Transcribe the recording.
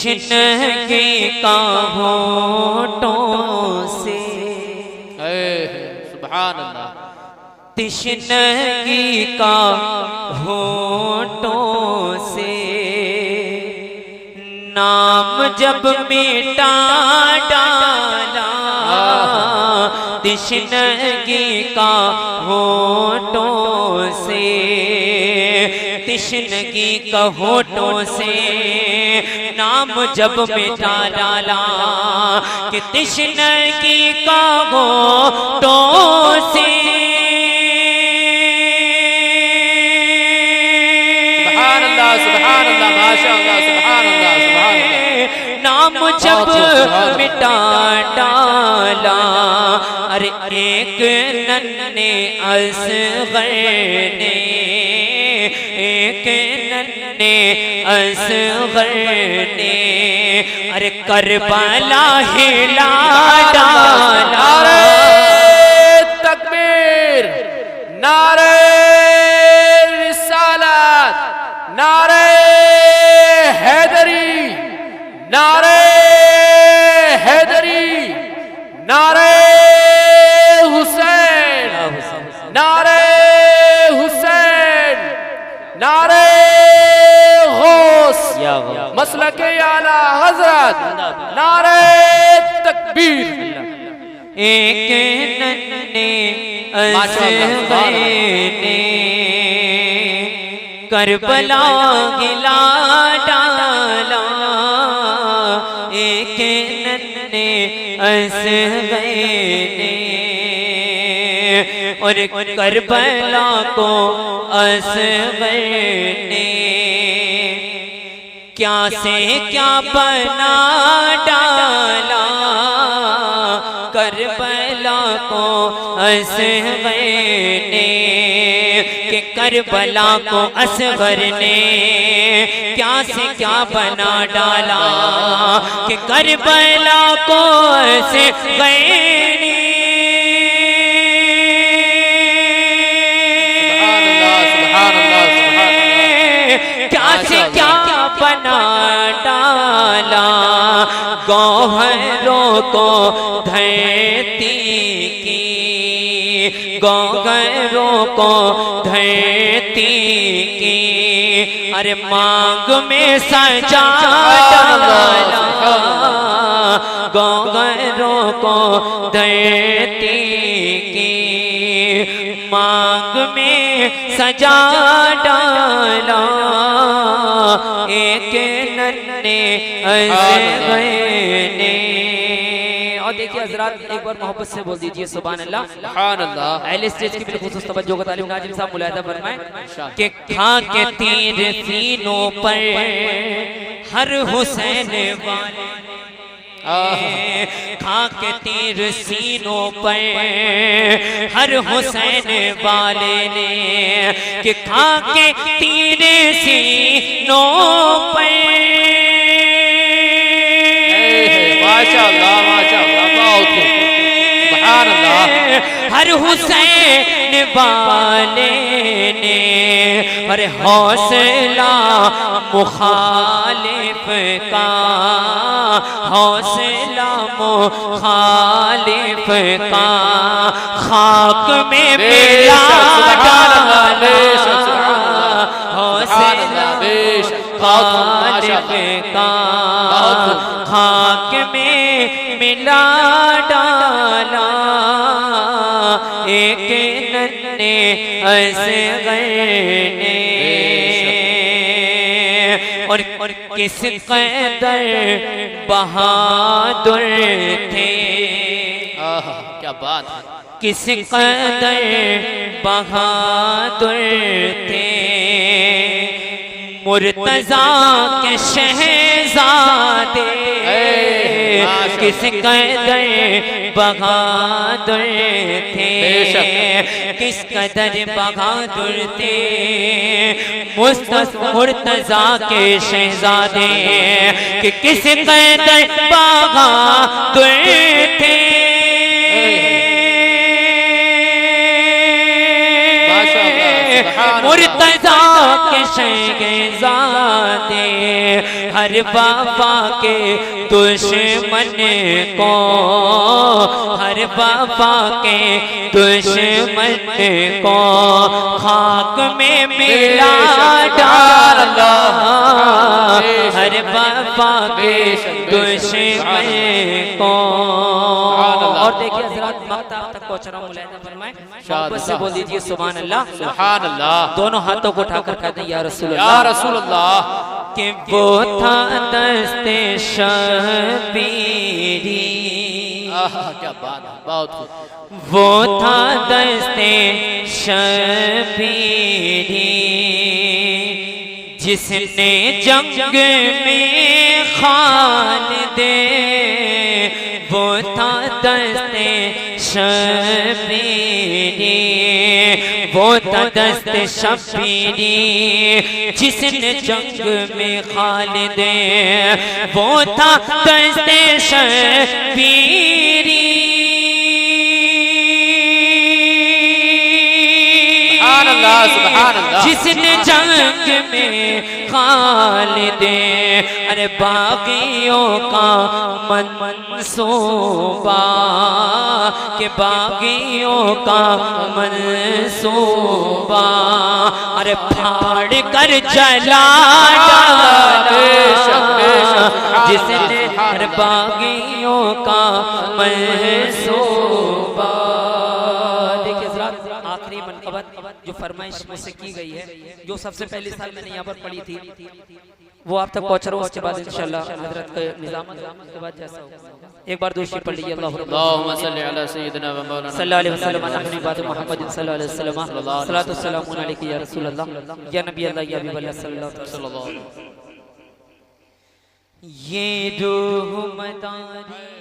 तिश्नगी का होठों से, सुभान अल्लाह, तिश्नगी का होठों से नाम जब मिटा डाला, तिश्नगी का होठों से, तिश्नगी का होठों से नाम जब मिटा डाला कि तिश्नगी का होठों से नाम जब मिटा डाला। अरे एक नन्हे असग़र ने, एक नन्हे असग़र ने अरे करबला हिला डाला। तकबीर, नारे रिसालत, नारे हैदरी, नारे हैदरी, नारे हुसैन, नारे हुसैन, नारे गौस, मसलके आला हज़रत, नारे तकबीर। एक नन्हे असग़र ने करबला गिला डाला, एक नन्हे असग़र ने और करबला को असग़र ने क्या से क्या बना डाला, करबला को असग़र ने कि करबला को असग़र ने क्या से क्या बना डाला कि करबला को असग़र ने क्या से क्या बना डाला। गौहरों को धरती की, गौहरों को धरती की अरे मांग में सजा डाला, गौहरों को धरती की मांग में सजा डाला। एक नन्हे असग़र ने। और देखिए हज़रात, एक बार मोहब्बत से बोल दीजिए सुभान अल्लाह, सुभान अल्लाह। अहले स्टेज की बिलखुसूस तवज्जो का तालिब नाज़िम साहब मुलाहिज़ा फरमाएं कि खा के तीर सीनों पर हर हुसैन वाले, खा के तीर सीनों पर हर हुसैन वाले ने कि खा के तीर सीनों पर माशाअल्लाह, माशाअल्लाह, सुभान अल्लाह। हर हुसैन वाले ने अरे हौसला मुखालिफ का, हौसला मुखालिफ का खाक में मिला डाला, हौसला मुखालिफ का खाक में मिला डाला। एक नन्हे असग़र ने और किस कदर बहादुर थे, क्या बात, किस कदर बहादुर थे मुर्तज़ा के शहज़ादे, किस कदर बहादुर थे, किस कदर बहादुर थे मुर्तज़ा के शहज़ादे कि किस कदर बहादुर थे। मुर्तजा के शहजादे हर बाबा के दुश्मन को, हर बाबा के दुश्मन को खाक में मिला डाला, हर बाबा के दुश्मन को। और देखिए हज़रात मक्तब तक पहुंच रहा हूं, मुलाहिज़ा फरमाएं, मोहब्बत से बोल दीजिए सुभान अल्लाह, सुभान अल्लाह। दोनों हाथों को उठाकर कहते हैं या रसूल या अल्लाह, रसूल अल्लाह। कि वो था दस्ते शबीरी, क्या बात है, बहुत खूब। वो था दस्ते शबीरी जिसने जंग में खालिदे, वो था दस्ते शबीरी, वो था दस्ते शबीरी जिसने जंग में खालिदे, वो था दस्ते शबीरी जिसने जंग में खालिदे, अरे बागियों का मंसूबा, के बागियों का मंसूबा, अरे फाड़ कर जला डाला, जिसने अरे बागियों का मंसूबा। आखिरी मनक़बत जो फरमाइश मुझसे की गई है, जो सबसे पहले साल मैंने यहाँ पर पढ़ी थी, वो आप तक पहुँच रहा हूँ। उसके बाद इंशाल्लाह हज़रत के निज़ामत के बाद जैसा हो, एक बार दोषी पढ़ लीजिए। अल्लाहुम्मा सल्लि अला सय्यिदिना व मौलाना सल्लल्लाहु अलैहि वसल्लम नहनु बाद मुहम्मद सल्लल्लाहु अलैहि वसल्लम सलातु सलामु अलैका या रसूल अल्लाह या नबी अल्लाह या हबीब अल्लाह सल्लल्लाहु अलैहि वसल्लम। ये रूह मदारी